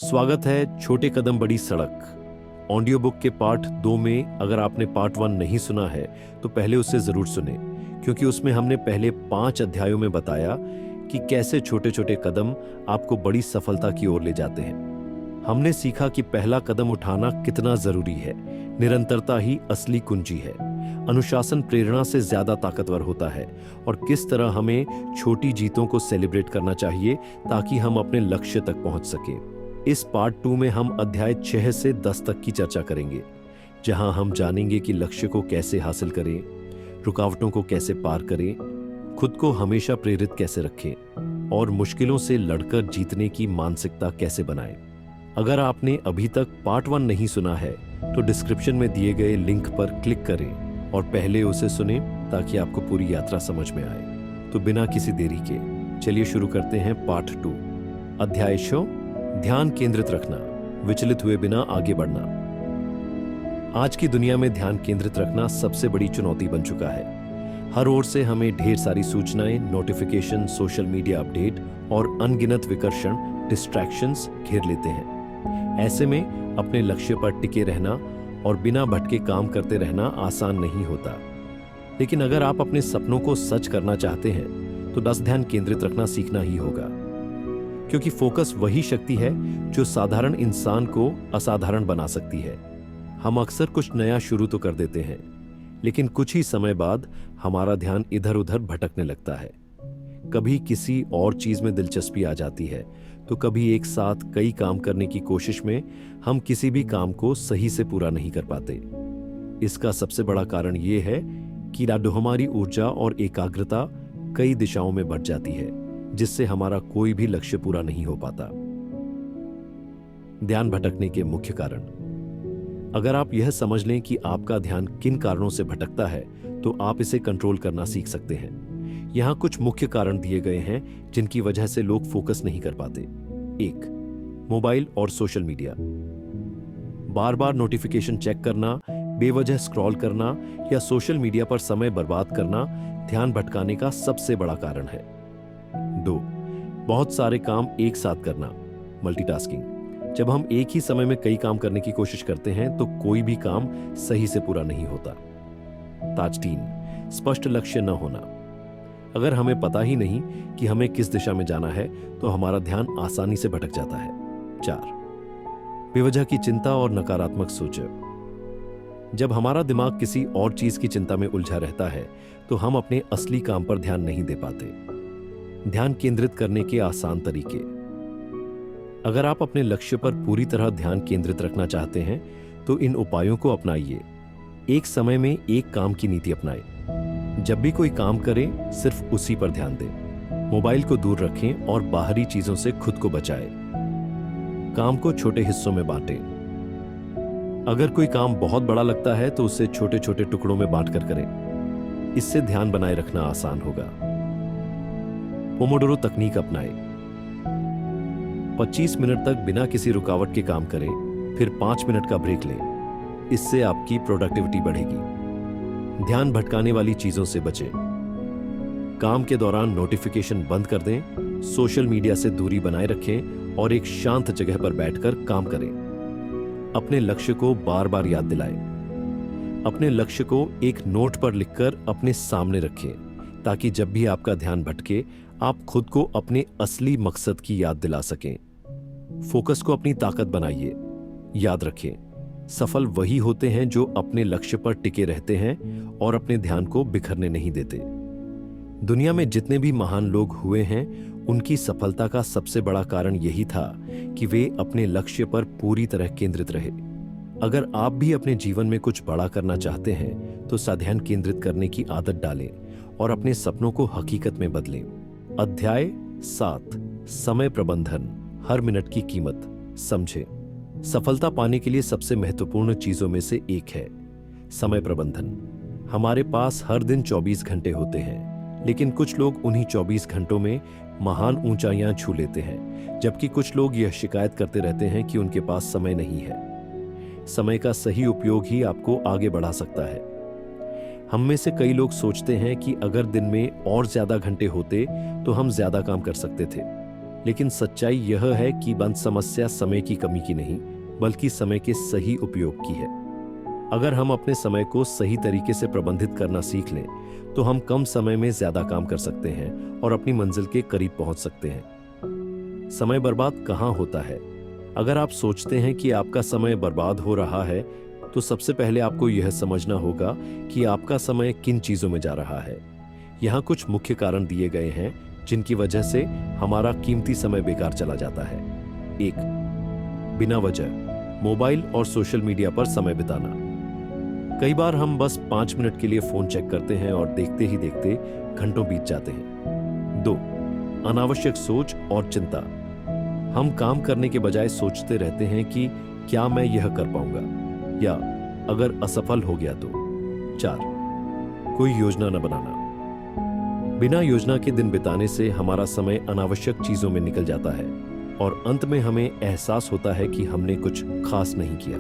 स्वागत है छोटे कदम बड़ी सड़क ऑडियो बुक के पार्ट 2 में। अगर आपने पार्ट 1 नहीं सुना है तो पहले उसे जरूर सुने, क्योंकि उसमें हमने पहले 5 अध्यायों में बताया कि कैसे छोटे छोटे कदम आपको बड़ी सफलता की ओर ले जाते हैं। हमने सीखा कि पहला कदम उठाना कितना जरूरी है। निरंतरता ही असली कुंजी है। अनुशासन प्रेरणा से ज्यादा ताकतवर होता है और किस तरह हमें छोटी जीतों को सेलिब्रेट करना चाहिए ताकि हम अपने लक्ष्य तक पहुंच सकें। इस पार्ट 2 में हम अध्याय 6 से 10 तक की चर्चा करेंगे, जहां हम जानेंगे कि लक्ष्य को कैसे हासिल करें, रुकावटों को कैसे पार करें, खुद को हमेशा प्रेरित कैसे रखें और मुश्किलों से लड़कर जीतने की मानसिकता कैसे बनाएं। अगर आपने अभी तक पार्ट 1 नहीं सुना है तो डिस्क्रिप्शन में दिए गए लिंक पर क्लिक करें और पहले उसे सुनें ताकि आपको पूरी यात्रा समझ में आए। तो बिना किसी देरी के चलिए शुरू करते हैं पार्ट 2। अध्याय 6, ध्यान केंद्रित रखना, विचलित हुए बिना आगे बढ़ना। आज की दुनिया में ध्यान केंद्रित रखना सबसे बड़ी चुनौती बन चुका है। हर ओर से हमें ढेर सारी सूचनाएं, नोटिफिकेशन, सोशल मीडिया अपडेट और अनगिनत विकर्षण, डिस्ट्रैक्शंस घेर लेते हैं। ऐसे में अपने लक्ष्य पर टिके रहना और बिना भटके काम करते रहना आसान नहीं होता। लेकिन अगर आप अपने सपनों को सच करना चाहते हैं तो बस ध्यान केंद्रित रखना सीखना ही होगा, क्योंकि फोकस वही शक्ति है जो साधारण इंसान को असाधारण बना सकती है। हम अक्सर कुछ नया शुरू तो कर देते हैं, लेकिन कुछ ही समय बाद हमारा ध्यान इधर उधर भटकने लगता है। कभी किसी और चीज में दिलचस्पी आ जाती है तो कभी एक साथ कई काम करने की कोशिश में हम किसी भी काम को सही से पूरा नहीं कर पाते। इसका सबसे बड़ा कारण यह है कि हमारी ऊर्जा और एकाग्रता कई दिशाओं में बढ़ जाती है, जिससे हमारा कोई भी लक्ष्य पूरा नहीं हो पाता। ध्यान भटकने के मुख्य कारण। अगर आप यह समझ लें कि आपका ध्यान किन कारणों से भटकता है तो आप इसे कंट्रोल करना सीख सकते हैं। यहां कुछ मुख्य कारण दिए गए हैं जिनकी वजह से लोग फोकस नहीं कर पाते। 1, मोबाइल और सोशल मीडिया। बार बार नोटिफिकेशन चेक करना, बेवजह स्क्रॉल करना या सोशल मीडिया पर समय बर्बाद करना ध्यान भटकाने का सबसे बड़ा कारण है। 2, बहुत सारे काम एक साथ करना, मल्टीटास्किंग। जब हम एक ही समय में कई काम करने की कोशिश करते हैं तो कोई भी काम सही से पूरा नहीं होता। 3, स्पष्ट लक्ष्य न होना। अगर हमें पता ही नहीं कि हमें किस दिशा में जाना है तो हमारा ध्यान आसानी से भटक जाता है। 4, बेवजह की चिंता और नकारात्मक सोच। जब हमारा दिमाग किसी और चीज की चिंता में उलझा रहता है तो हम अपने असली काम पर ध्यान नहीं दे पाते। ध्यान केंद्रित करने के आसान तरीके। अगर आप अपने लक्ष्य पर पूरी तरह ध्यान केंद्रित रखना चाहते हैं तो इन उपायों को अपनाइए। एक समय में एक काम की नीति अपनाएं। जब भी कोई काम करें सिर्फ उसी पर ध्यान दें। मोबाइल को दूर रखें और बाहरी चीजों से खुद को बचाएं। काम को छोटे हिस्सों में बांटें। अगर कोई काम बहुत बड़ा लगता है तो उसे छोटे छोटे टुकड़ों में बांटकर करें। इससे ध्यान बनाए रखना आसान होगा। पोमोडोरो तकनीक अपनाएं। 25 मिनट तक बिना किसी रुकावट के काम करें, फिर 5 मिनट का ब्रेक लें। इससे आपकी प्रोडक्टिविटी बढ़ेगी। ध्यान भटकाने वाली चीजों से बचें। काम के दौरान नोटिफिकेशन बंद कर दें, सोशल मीडिया से दूरी बनाए रखें और एक शांत जगह पर बैठकर काम करें। अपने लक्ष्य को बार बार याद दिलाएं। अपने लक्ष्य को एक नोट पर लिखकर अपने सामने रखें, ताकि जब भी आपका ध्यान भटके आप खुद को अपने असली मकसद की याद दिला सकें। फोकस को अपनी ताकत बनाइए। याद रखें, सफल वही होते हैं जो अपने लक्ष्य पर टिके रहते हैं और अपने ध्यान को बिखरने नहीं देते। दुनिया में जितने भी महान लोग हुए हैं उनकी सफलता का सबसे बड़ा कारण यही था कि वे अपने लक्ष्य पर पूरी तरह केंद्रित रहे। अगर आप भी अपने जीवन में कुछ बड़ा करना चाहते हैं तो ध्यान केंद्रित करने की आदत डालें और अपने सपनों को हकीकत में बदलें। अध्याय 7, समय प्रबंधन, हर मिनट की कीमत समझें। सफलता पाने के लिए सबसे महत्वपूर्ण चीजों में से एक है समय प्रबंधन। हमारे पास हर दिन 24 घंटे होते हैं, लेकिन कुछ लोग उन्हीं 24 घंटों में महान ऊंचाइयां छू लेते हैं, जबकि कुछ लोग यह शिकायत करते रहते हैं कि उनके पास समय नहीं है। समय का सही उपयोग ही आपको आगे बढ़ा सकता है। हम में से कई लोग सोचते हैं कि अगर दिन में और ज्यादा घंटे होते तो हम ज्यादा काम कर सकते थे, लेकिन सच्चाई यह है कि बंद समस्या समय की कमी की नहीं, बल्कि समय के सही उपयोग की है। अगर हम अपने समय को सही तरीके से प्रबंधित करना सीख लें, तो हम कम समय में ज्यादा काम कर सकते हैं और अपनी मंजिल के करीब पहुंच सकते हैं। समय बर्बाद कहाँ होता है? अगर आप सोचते हैं कि आपका समय बर्बाद हो रहा है, तो सबसे पहले आपको यह समझना होगा कि आपका समय किन चीजों में जा रहा है। यहाँ कुछ मुख्य कारण दिए गए हैं जिनकी वजह से हमारा कीमती समय बेकार चला जाता है। 1. बिना वजह मोबाइल और सोशल मीडिया पर समय बिताना। कई बार हम बस 5 मिनट के लिए फोन चेक करते हैं और देखते ही देखते घंटों बीत जाते हैं। 2. अनावश्यक सोच और चिंता। हम काम करने के बजाय सोचते रहते हैं कि क्या मैं यह कर पाऊंगा, या अगर असफल हो गया तो। 4. कोई योजना न बनाना। बिना योजना के दिन बिताने से हमारा समय अनावश्यक चीजों में निकल जाता है और अंत में हमें एहसास होता है कि हमने कुछ खास नहीं किया।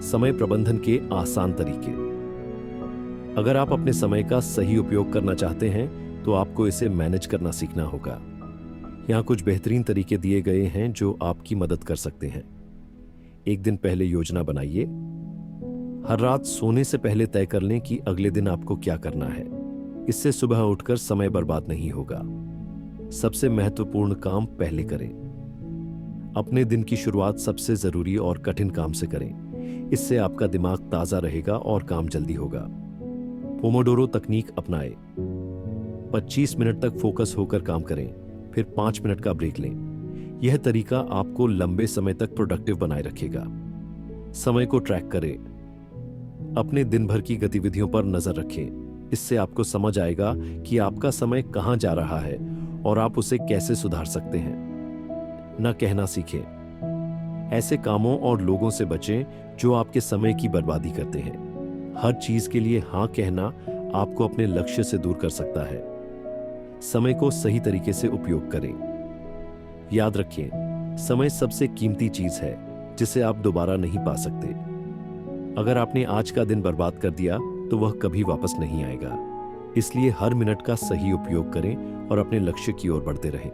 समय प्रबंधन के आसान तरीके। अगर आप अपने समय का सही उपयोग करना चाहते हैं, तो आपको इसे मैनेज करना सीखना होगा। यहाँ कुछ बेहतरीन तरीके दिए गए हैं जो आपकी मदद कर सकते हैं। 1 दिन पहले योजना बनाइए। हर रात सोने से पहले तय कर लें कि अगले दिन आपको क्या करना है। इससे सुबह उठकर समय बर्बाद नहीं होगा। सबसे महत्वपूर्ण काम पहले करें। अपने दिन की शुरुआत सबसे जरूरी और कठिन काम से करें। इससे आपका दिमाग ताजा रहेगा और काम जल्दी होगा। पोमोडोरो तकनीक अपनाएं। 25 मिनट तक फोकस होकर काम करें, फिर 5 मिनट का ब्रेक लें। यह तरीका आपको लंबे समय तक प्रोडक्टिव बनाए रखेगा। समय को ट्रैक करें। अपने दिन भर की गतिविधियों पर नजर रखें। इससे आपको समझ आएगा कि आपका समय कहां जा रहा है और आप उसे कैसे सुधार सकते हैं। न कहना सीखें। ऐसे कामों और लोगों से बचें जो आपके समय की बर्बादी करते हैं। हर चीज के लिए हां कहना आपको अपने लक्ष्य से दूर कर सकता है। समय को सही तरीके से उपयोग करें। याद रखें, समय सबसे कीमती चीज है जिसे आप दोबारा नहीं पा सकते। अगर आपने आज का दिन बर्बाद कर दिया, तो वह कभी वापस नहीं आएगा। इसलिए हर मिनट का सही उपयोग करें और अपने लक्ष्य की ओर बढ़ते रहें।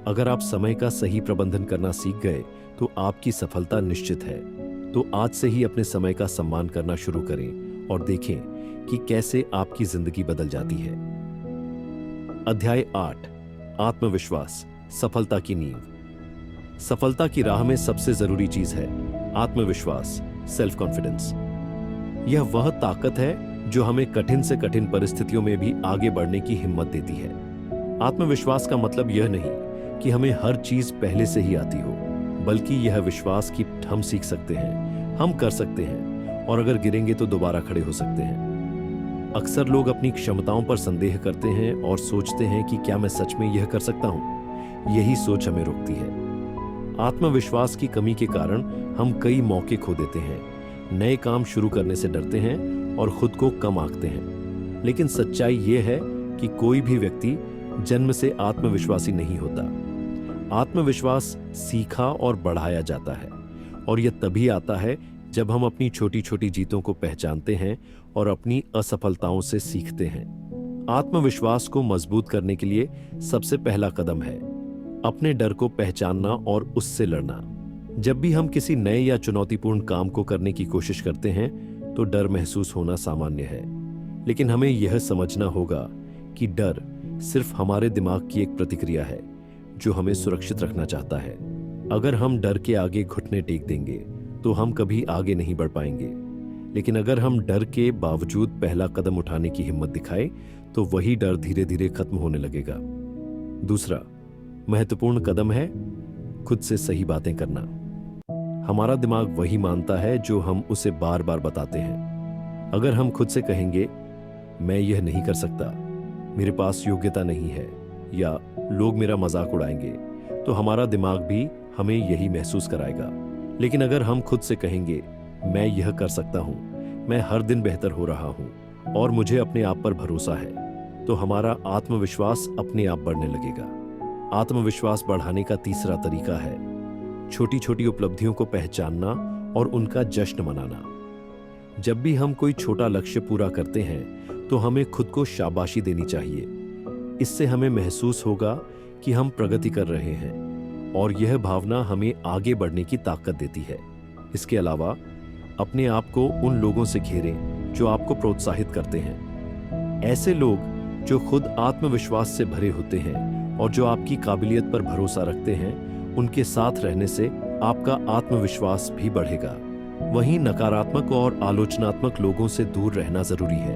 अगर आप समय का सही प्रबंधन करना सीख गए, तो आपकी सफलता निश्चित है। तो आज से ही अपने समय का सम्मान करना शुरू करें और देखें कि कैसे आपकी जिंदगी बदल जाती है। अध्याय 8, आत्मविश्वास, सफलता की नींव। सफलता की राह में सबसे जरूरी चीज है आत्मविश्वास, सेल्फ कॉन्फिडेंस। यह वह ताकत है जो हमें कठिन से कठिन परिस्थितियों में भी आगे बढ़ने की हिम्मत देती है। आत्मविश्वास का मतलब यह नहीं कि हमें हर चीज पहले से ही आती हो, बल्कि यह विश्वास कि हम सीख सकते हैं, हम कर सकते हैं और अगर गिरेंगे तो दोबारा खड़े हो सकते हैं। अक्सर लोग अपनी क्षमताओं पर संदेह करते हैं और सोचते हैं कि क्या मैं सच में यह कर सकता हूं। यही सोच हमें रोकती है। आत्मविश्वास की कमी के कारण हम कई मौके खो देते हैं, नए काम शुरू करने से डरते हैं और खुद को कम आंकते हैं। लेकिन सच्चाई यह है कि कोई भी व्यक्ति जन्म से आत्मविश्वासी नहीं होता। आत्मविश्वास सीखा और बढ़ाया जाता है, और यह तभी आता है जब हम अपनी छोटी छोटी जीतों को पहचानते हैं और अपनी असफलताओं से सीखते हैं। आत्मविश्वास को मजबूत करने के लिए सबसे पहला कदम है अपने डर को पहचानना और उससे लड़ना। जब भी हम किसी नए या चुनौतीपूर्ण काम को करने की कोशिश करते हैं, तो डर महसूस होना सामान्य है। लेकिन हमें यह समझना होगा कि डर सिर्फ हमारे दिमाग की एक प्रतिक्रिया है जो हमें सुरक्षित रखना चाहता है। अगर हम डर के आगे घुटने टेक देंगे, तो हम कभी आगे नहीं बढ़ पाएंगे। लेकिन अगर हम डर के बावजूद पहला कदम उठाने की हिम्मत दिखाएं, तो वही डर धीरे धीरे खत्म होने लगेगा। दूसरा महत्वपूर्ण कदम है खुद से सही बातें करना। हमारा दिमाग वही मानता है जो हम उसे बार बार बताते हैं। अगर हम खुद से कहेंगे, मैं यह नहीं कर सकता, मेरे पास योग्यता नहीं है, या लोग मेरा मजाक उड़ाएंगे, तो हमारा दिमाग भी हमें यही महसूस कराएगा। लेकिन अगर हम खुद से कहेंगे, मैं यह कर सकता हूं, मैं हर दिन बेहतर हो रहा हूं और मुझे अपने आप पर भरोसा है, तो हमारा आत्मविश्वास अपने आप बढ़ने लगेगा। आत्मविश्वास बढ़ाने का तीसरा तरीका है छोटी छोटी उपलब्धियों को पहचानना और उनका जश्न मनाना। जब भी हम कोई छोटा लक्ष्य पूरा करते हैं, तो हमें खुद को शाबाशी देनी चाहिए। इससे हमें महसूस होगा कि हम प्रगति कर रहे हैं और यह भावना हमें आगे बढ़ने की ताकत देती है। इसके अलावा अपने आप को उन लोगों से घेरें जो आपको प्रोत्साहित करते हैं। ऐसे लोग जो खुद आत्मविश्वास से भरे होते हैं और जो आपकी काबिलियत पर भरोसा रखते हैं, उनके साथ रहने से आपका आत्मविश्वास भी बढ़ेगा। वहीं नकारात्मक और आलोचनात्मक लोगों से दूर रहना जरूरी है,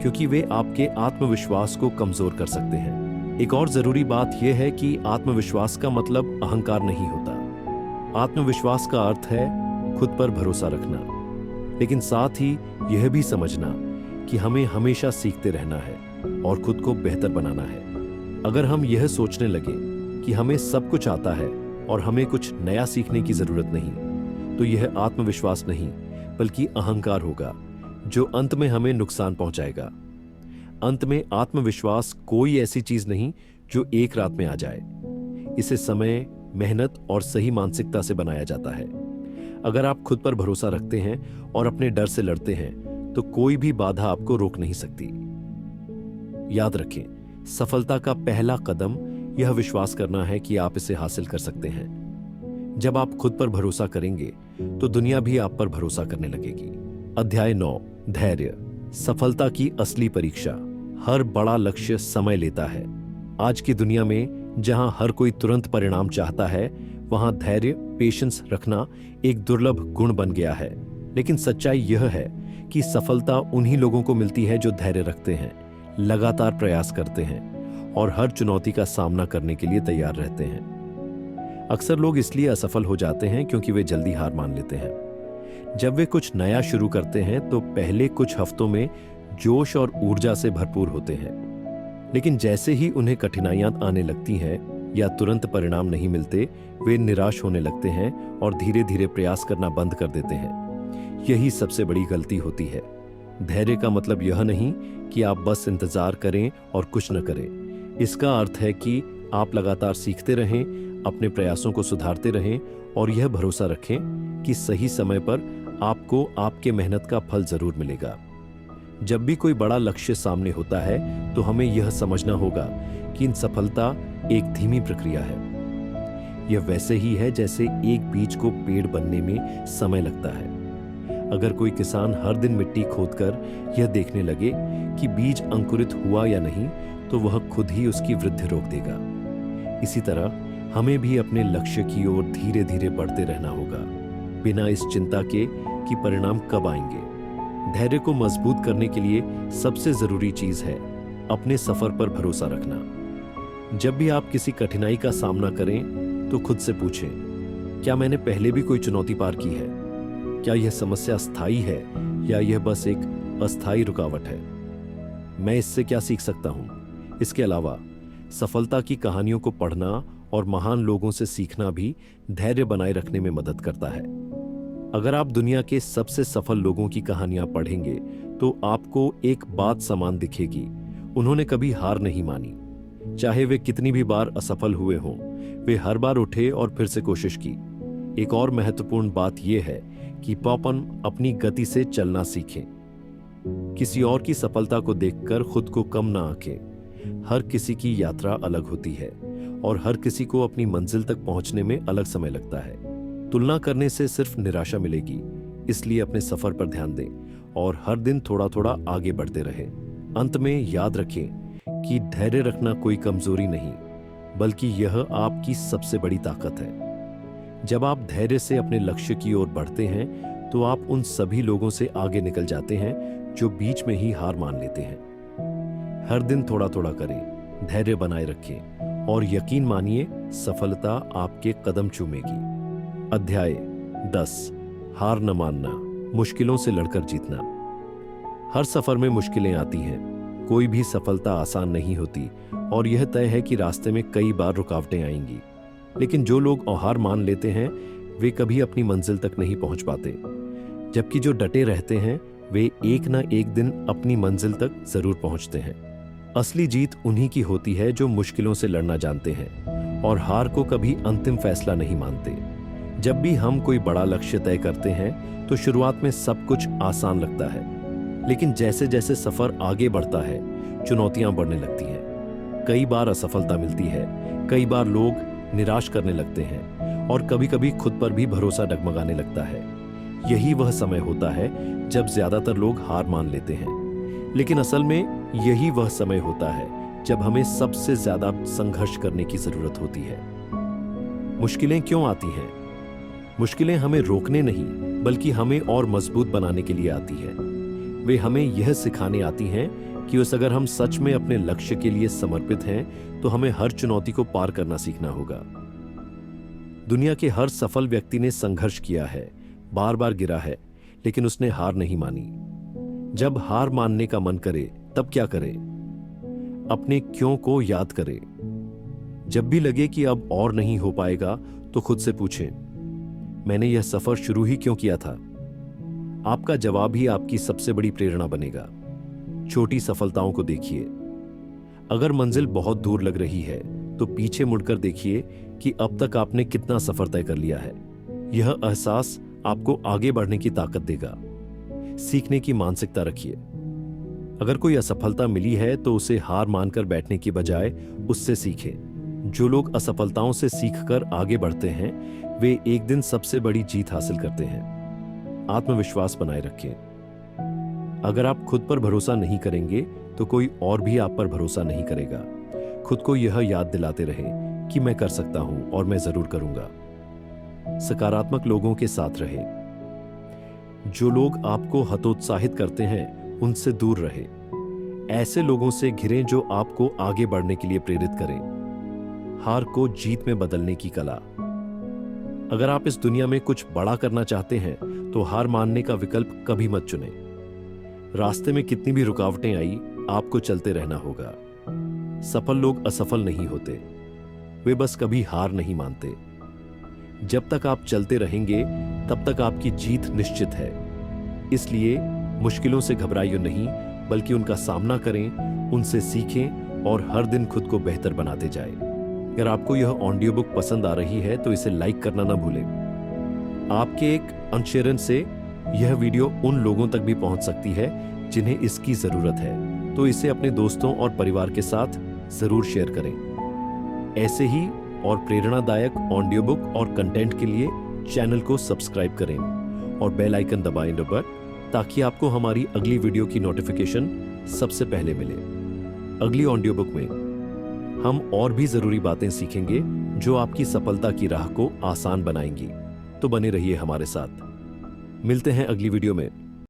क्योंकि वे आपके आत्मविश्वास को कमजोर कर सकते हैं। एक और जरूरी बात यह है कि आत्मविश्वास का मतलब अहंकार नहीं होता। आत्मविश्वास का अर्थ है खुद पर भरोसा रखना, लेकिन साथ ही यह भी समझना कि हमें हमेशा सीखते रहना है और खुद को बेहतर बनाना है। अगर हम यह सोचने लगे कि हमें सब कुछ आता है और हमें कुछ नया सीखने की जरूरत नहीं, तो यह आत्मविश्वास नहीं बल्कि अहंकार होगा, जो अंत में हमें नुकसान पहुंचाएगा। अंत में आत्मविश्वास कोई ऐसी चीज नहीं जो एक रात में आ जाए। इसे समय, मेहनत और सही मानसिकता से बनाया जाता है। अगर आप खुद पर भरोसा रखते हैं और अपने डर से लड़ते हैं, तो कोई भी बाधा आपको रोक नहीं सकती। याद रखें, सफलता का पहला कदम यह विश्वास करना है कि आप इसे हासिल कर सकते हैं। जब आप खुद पर भरोसा करेंगे, तो दुनिया भी आप पर भरोसा करने लगेगी। अध्याय 9, धैर्य, सफलता की असली परीक्षा। हर बड़ा लक्ष्य समय लेता है। आज की दुनिया में जहां हर कोई तुरंत परिणाम चाहता है, वहां धैर्य, पेशेंस रखना एक दुर्लभ गुण बन गया है। लेकिन सच्चाई यह है कि सफलता उन्हीं लोगों को मिलती है जो धैर्य रखते हैं, लगातार प्रयास करते हैं और हर चुनौती का सामना करने के लिए तैयार रहते हैं। अक्सर लोग इसलिए असफल हो जाते हैं क्योंकि वे जल्दी हार मान लेते हैं। जब वे कुछ नया शुरू करते हैं तो पहले कुछ हफ्तों में जोश और ऊर्जा से भरपूर होते हैं, लेकिन जैसे ही उन्हें कठिनाइयां आने लगती हैं या तुरंत परिणाम नहीं मिलते, वे निराश होने लगते हैं और धीरे धीरे प्रयास करना बंद कर देते हैं। यही सबसे बड़ी गलती होती है। धैर्य का मतलब यह नहीं कि आप बस इंतजार करें और कुछ न करें। इसका अर्थ है कि आप लगातार सीखते रहें, अपने प्रयासों को सुधारते रहें और यह भरोसा रखें कि सही समय पर आपको आपके मेहनत का फल जरूर मिलेगा। जब भी कोई बड़ा लक्ष्य सामने होता है, तो हमें यह समझना होगा कि इन सफलता एक धीमी प्रक्रिया है। यह वैसे ही है जैसे एक बीज को पेड़ बनने में समय लगता है। अगर कोई किसान हर दिन मिट्टी खोदकर यह देखने लगे कि बीज अंकुरित हुआ या नहीं, तो वह खुद ही उसकी वृद्धि रोक देगा। इसी तरह हमें भी अपने लक्ष्य की ओर धीरे धीरे बढ़ते रहना होगा, बिना इस चिंता के कि परिणाम कब आएंगे। धैर्य को मजबूत करने के लिए सबसे जरूरी चीज है अपने सफर पर भरोसा रखना। जब भी आप किसी कठिनाई का सामना करें, तो खुद से पूछें, क्या मैंने पहले भी कोई चुनौती पार की है? क्या यह समस्या स्थायी है या यह बस एक अस्थायी रुकावट है? मैं इससे क्या सीख सकता हूं? इसके अलावा सफलता की कहानियों को पढ़ना और महान लोगों से सीखना भी धैर्य बनाए रखने में मदद करता है। अगर आप दुनिया के सबसे सफल लोगों की कहानियां पढ़ेंगे, तो आपको एक बात समान दिखेगी, उन्होंने कभी हार नहीं मानी। चाहे वे कितनी भी बार असफल हुए हों, वे हर बार उठे और फिर से कोशिश की। एक और महत्वपूर्ण बात यह है कि पॉपन अपनी गति से चलना सीखें। किसी और की सफलता को देखकर खुद को कम ना आंकें। हर किसी की यात्रा अलग होती है और हर किसी को अपनी मंजिल तक पहुंचने में अलग समय लगता है। तुलना करने से सिर्फ निराशा मिलेगी, इसलिए अपने सफर पर ध्यान दें और हर दिन थोड़ा थोड़ा आगे बढ़ते रहें। अंत में याद रखें कि धैर्य रखना कोई कमजोरी नहीं, बल्कि यह आपकी सबसे बड़ी ताकत है। जब आप धैर्य से अपने लक्ष्य की ओर बढ़ते हैं, तो आप उन सभी लोगों से आगे निकल जाते हैं जो बीच में ही हार मान लेते हैं। हर दिन थोड़ा थोड़ा करें, धैर्य बनाए रखें और यकीन मानिए, सफलता आपके कदम चूमेगी। अध्याय 10, हार न मानना, मुश्किलों से लड़कर जीतना। हर सफर में मुश्किलें आती हैं। कोई भी सफलता आसान नहीं होती और यह तय है कि रास्ते में कई बार रुकावटें आएंगी। लेकिन जो लोग हार मान लेते हैं, वे कभी अपनी मंजिल तक नहीं पहुंच पाते, जबकि जो डटे रहते हैं, वे एक ना एक दिन अपनी मंजिल तक जरूर पहुंचते हैं। असली जीत उन्हीं की होती है जो मुश्किलों से लड़ना जानते हैं और हार को कभी अंतिम फैसला नहीं मानते। जब भी हम कोई बड़ा लक्ष्य तय करते हैं, तो शुरुआत में सब कुछ आसान लगता है, लेकिन जैसे जैसे सफर आगे बढ़ता है, चुनौतियां बढ़ने लगती हैं। कई बार असफलता मिलती है, कई बार लोग निराश करने लगते हैं और कभी-कभी खुद पर भी भरोसा डगमगाने लगता है। यही वह समय होता है जब ज्यादातर लोग हार मान लेते हैं, लेकिन असल में यही वह समय होता है जब हमें सबसे ज्यादा संघर्ष करने की जरूरत होती है। मुश्किलें क्यों आती हैं? मुश्किलें हमें रोकने नहीं, बल्कि हमें और मजबूत बनाने के लिए आती हैं। वे हमें यह सिखाने आती हैं कि अगर हम सच में अपने लक्ष्य के लिए समर्पित हैं, तो हमें हर चुनौती को पार करना सीखना होगा। दुनिया के हर सफल व्यक्ति ने संघर्ष किया है, बार बार गिरा है, लेकिन उसने हार नहीं मानी। जब हार मानने का मन करे, तब क्या करे? अपने क्यों को याद करे। जब भी लगे कि अब और नहीं हो पाएगा, तो खुद से पूछें, मैंने यह सफर शुरू ही क्यों किया था? आपका जवाब ही आपकी सबसे बड़ी प्रेरणा बनेगा। छोटी सफलताओं को देखिए। अगर मंजिल बहुत दूर लग रही है, तो पीछे मुड़कर देखिए कि अब तक आपने कितना सफर तय कर लिया है। यह एहसास आपको आगे बढ़ने की ताकत देगा। सीखने की मानसिकता रखिए। अगर कोई असफलता मिली है, तो उसे हार मानकर बैठने की बजाय उससे सीखें। जो लोग असफलताओं से सीखकर आगे बढ़ते हैं, वे एक दिन सबसे बड़ी जीत हासिल करते हैं। आत्मविश्वास बनाए रखें। अगर आप खुद पर भरोसा नहीं करेंगे, तो कोई और भी आप पर भरोसा नहीं करेगा। खुद को यह याद दिलाते रहें कि मैं कर सकता हूं और मैं जरूर करूंगा। सकारात्मक लोगों के साथ रहें। जो लोग आपको हतोत्साहित करते हैं, उनसे दूर रहें। ऐसे लोगों से घिरें जो आपको आगे बढ़ने के लिए प्रेरित करें। हार को जीत में बदलने की कला। अगर आप इस दुनिया में कुछ बड़ा करना चाहते हैं, तो हार मानने का विकल्प कभी मत चुनें। रास्ते में कितनी भी रुकावटें आई, आपको चलते रहना होगा। सफल लोग असफल नहीं होते, वे बस कभी हार नहीं मानते। जब तक आप चलते रहेंगे, तब तक आपकी जीत निश्चित है। इसलिए मुश्किलों से घबराइए नहीं, बल्कि उनका सामना करें, उनसे सीखें और हर दिन खुद को बेहतर बनाते जाएं। अगर आपको यह ऑडियो बुक पसंद आ रही है, तो इसे लाइक करना ना भूलें। आपके एक अनुशेयरन से यह वीडियो उन लोगों तक भी पहुंच सकती है जिन्हें इसकी जरूरत है, तो इसे अपने दोस्तों और परिवार के साथ जरूर शेयर करें। ऐसे ही और प्रेरणादायक ऑडियो बुक और कंटेंट के लिए चैनल को सब्सक्राइब करें और बेल आइकन दबाएं नंबर, ताकि आपको हमारी अगली वीडियो की नोटिफिकेशन सबसे पहले मिले। अगली ऑडियो बुक में हम और भी जरूरी बातें सीखेंगे जो आपकी सफलता की राह को आसान बनाएंगी। तो बने रहिए हमारे साथ। मिलते हैं अगली वीडियो में।